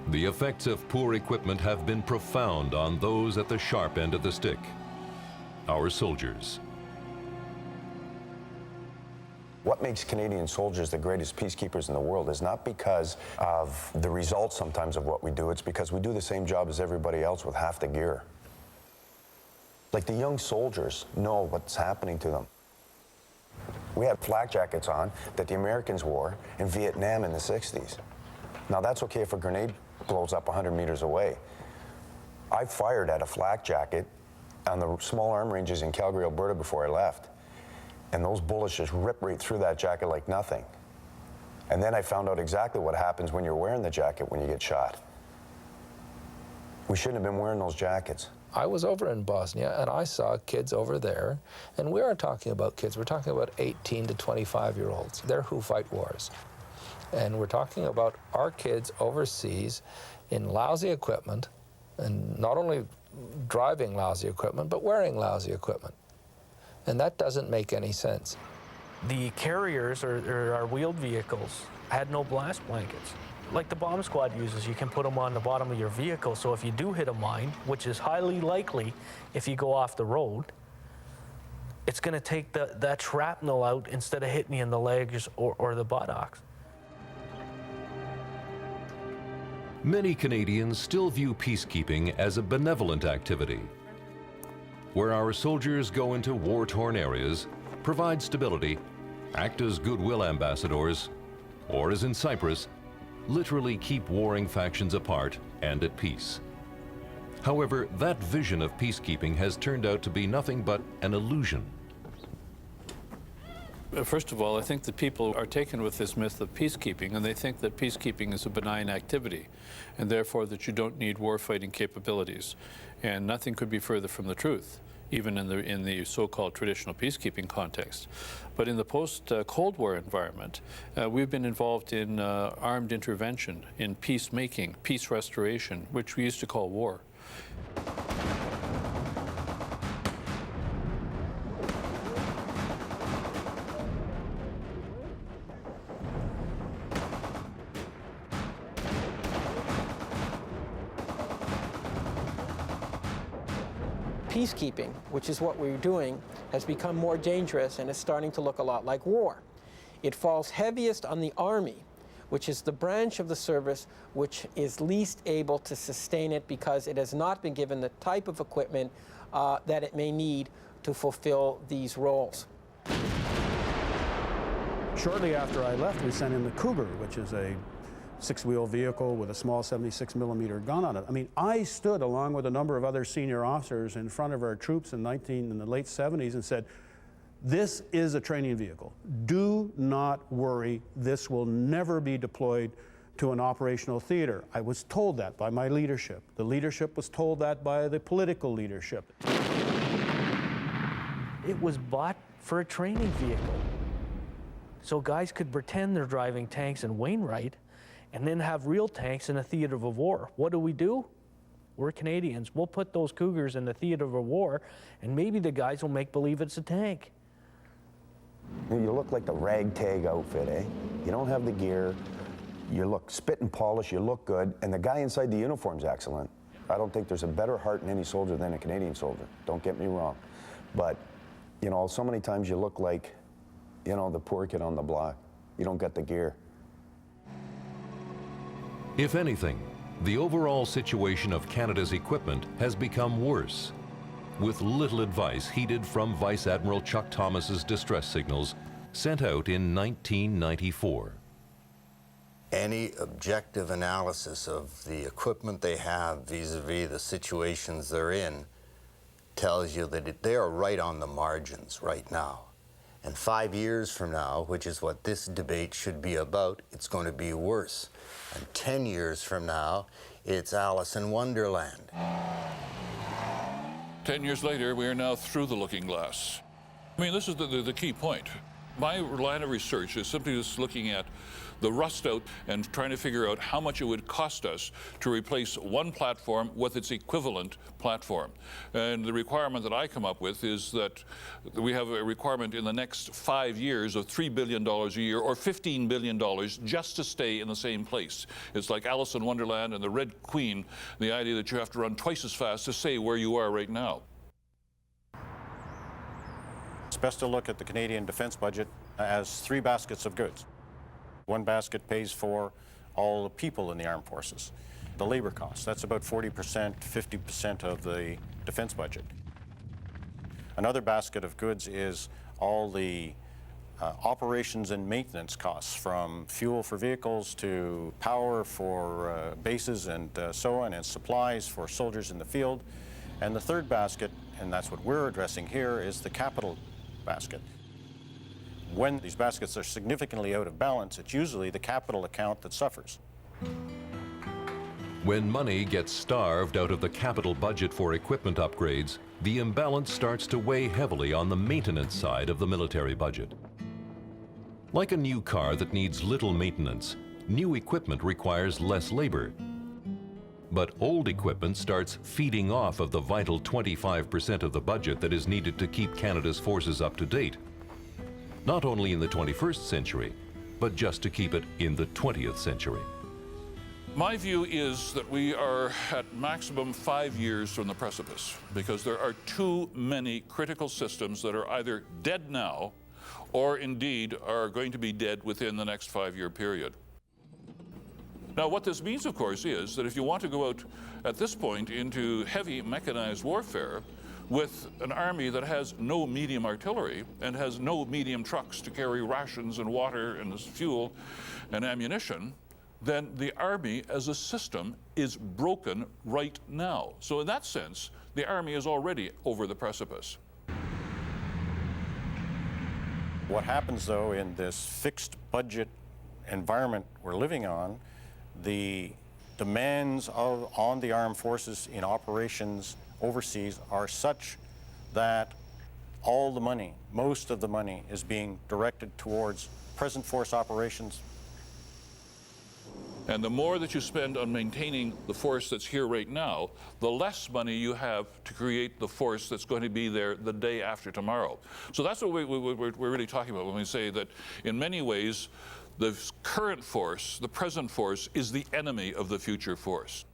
The effects of poor equipment have been profound on those at the sharp end of the stick, our soldiers. What makes Canadian soldiers the greatest peacekeepers in the world is not because of the results sometimes of what we do, it's because we do the same job as everybody else with half the gear. Like the young soldiers know what's happening to them. We had flak jackets on that the Americans wore in Vietnam in the 60s. Now that's okay if a grenade blows up 100 meters away. I fired at a flak jacket on the small arm ranges in Calgary, Alberta before I left. And those bullets just ripped right through that jacket like nothing. And then I found out exactly what happens when you're wearing the jacket when you get shot. We shouldn't have been wearing those jackets. I was over in Bosnia and I saw kids over there, and we aren't talking about kids, we're talking about 18 to 25-year-olds. They're who fight wars. And we're talking about our kids overseas in lousy equipment, and not only driving lousy equipment, but wearing lousy equipment. And that doesn't make any sense. The carriers or our wheeled vehicles had no blast blankets. Like the bomb squad uses, you can put them on the bottom of your vehicle, so if you do hit a mine, which is highly likely if you go off the road, it's going to take that shrapnel out instead of hitting you in the legs or the buttocks. Many Canadians still view peacekeeping as a benevolent activity, where our soldiers go into war-torn areas, provide stability, act as goodwill ambassadors, or as in Cyprus, literally keep warring factions apart and at peace. However, that vision of peacekeeping has turned out to be nothing but an illusion. First of all, I think that people are taken with this myth of peacekeeping, and they think that peacekeeping is a benign activity, and therefore that you don't need war-fighting capabilities. And nothing could be further from the truth, even in the so-called traditional peacekeeping context. But in the post-Cold War environment, we've been involved in armed intervention, in peacemaking, peace restoration, which we used to call war. Peacekeeping, which is what we're doing, has become more dangerous and is starting to look a lot like war. It falls heaviest on the Army, which is the branch of the service which is least able to sustain it because it has not been given the type of equipment that it may need to fulfill these roles. Shortly after I left, we sent in the Cougar, which is a six-wheel vehicle with a small 76-millimeter gun on it. I mean, I stood along with a number of other senior officers in front of our troops in the late 70s and said, this is a training vehicle. Do not worry, this will never be deployed to an operational theater. I was told that by my leadership. The leadership was told that by the political leadership. It was bought for a training vehicle. So guys could pretend they're driving tanks in Wainwright and then have real tanks in a theater of war. What do? We're Canadians. We'll put those Cougars in the theater of war, and maybe the guys will make believe it's a tank. You look like the ragtag outfit, eh? You don't have the gear, you look spit and polish, you look good, and the guy inside the uniform's excellent. I don't think there's a better heart in any soldier than a Canadian soldier. Don't get me wrong. But, you know, so many times you look like, you know, the poor kid on the block. You don't get the gear. If anything, the overall situation of Canada's equipment has become worse, with little advice heeded from Vice Admiral Chuck Thomas's distress signals sent out in 1994. Any objective analysis of the equipment they have vis-a-vis the situations they're in tells you that they are right on the margins right now. And 5 years from now, which is what this debate should be about, it's going to be worse. And 10 years from now, it's Alice in Wonderland. 10 years later, we are now through the looking glass. I mean, this is the key point. My line of research is simply just looking at the rust out and trying to figure out how much it would cost us to replace one platform with its equivalent platform. And the requirement that I come up with is that we have a requirement in the next 5 years of $3 billion a year or $15 billion just to stay in the same place. It's like Alice in Wonderland and the Red Queen, the idea that you have to run twice as fast to stay where you are right now. It's best to look at the Canadian defense budget as 3 baskets of goods. One basket pays for all the people in the armed forces. The labor costs, that's about 40%, 50% of the defense budget. Another basket of goods is all the operations and maintenance costs, from fuel for vehicles to power for bases and so on, and supplies for soldiers in the field. And the third basket, and that's what we're addressing here, is the capital basket. When these baskets are significantly out of balance, it's usually the capital account that suffers. When money gets starved out of the capital budget for equipment upgrades, the imbalance starts to weigh heavily on the maintenance side of the military budget. Like a new car that needs little maintenance, new equipment requires less labor. But old equipment starts feeding off of the vital 25% of the budget that is needed to keep Canada's forces up to date. Not only in the 21st century, but just to keep it in the 20th century. My view is that we are at maximum 5 years from the precipice, because there are too many critical systems that are either dead now or indeed are going to be dead within the next 5-year period. Now, what this means, of course, is that if you want to go out at this point into heavy mechanized warfare with an army that has no medium artillery and has no medium trucks to carry rations and water and fuel and ammunition, then the army as a system is broken right now. So in that sense, the army is already over the precipice. What happens, though, in this fixed budget environment we're living on, the demands on the armed forces in operations overseas are such that all the money, most of the money, is being directed towards present force operations. And the more that you spend on maintaining the force that's here right now, the less money you have to create the force that's going to be there the day after tomorrow. So that's what we're really talking about when we say that in many ways, the current force, the present force, is the enemy of the future force.